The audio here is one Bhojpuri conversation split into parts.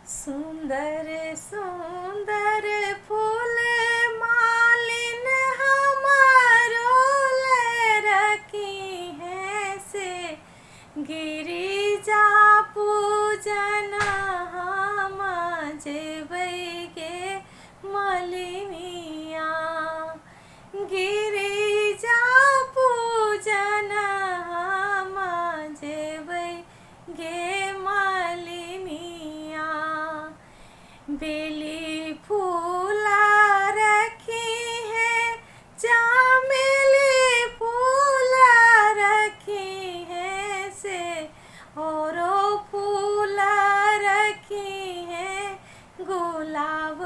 सुंदर सुंदर फूल मालिन हमारो ले रखी है से गिरिजा पूजन हम जेबै गे मलिनिया। गिरिजा पूजन हम जेबै गे मलिनिया। बेली फूला रखी है चमेली फूला रखी है से औरो फूला रखी है गुलाब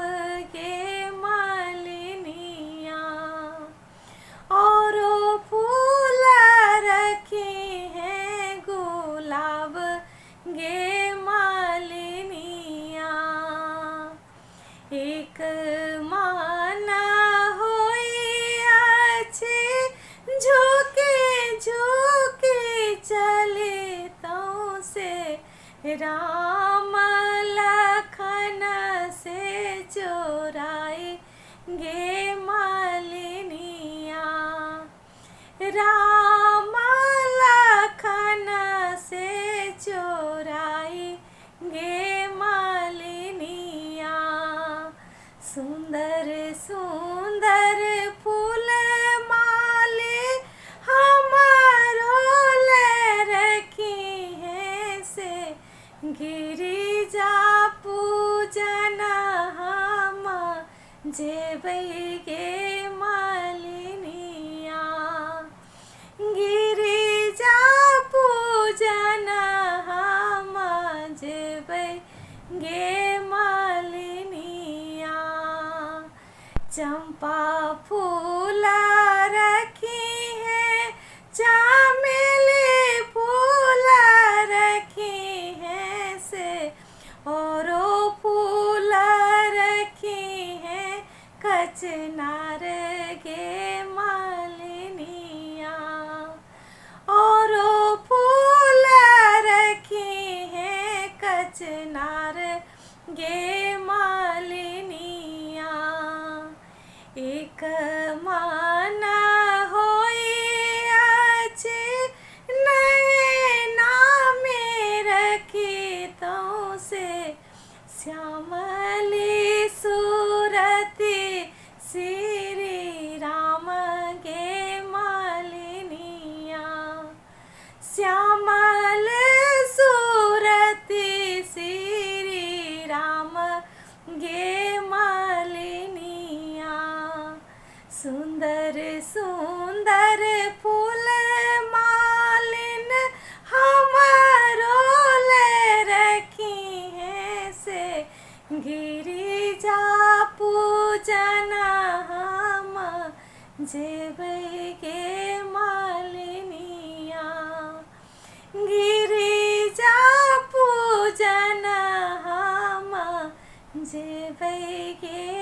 के मलिनिया। औरो फूला रखी है गुलाब गे मलिनिया। एक माना होई अच्छे झुके झुके चले तो से राम लखन से चोराए गे मलिनिया। राम लखन से चोराए गे मलिनिया। सुंदर सुंदर फूल माले हमारो ले रखी है से गिरिजा पूजन हम जेबै गे मलिनिया। गिरिजा पूजन हम जेबै गे मलिनिया। चंपा फूला रखी है चमेली फूला रखी है से औरो फूला रखी है कचनार गे मलिनिया। औरो फूला रखी है कचनार गे मलिनिया। एक माना होई अच्छे नैना में रखी तो से श्यामली सूरती श्री राम गे मलिनिया। श्यामल सूरती श्री राम गे मलिनिया। सुंदर सुंदर फूल मालिन हमारो ले रखी है से गिरिजा पूजन हम जेबै गे मलिनिया। गिरिजा पूजन हम जेबै गे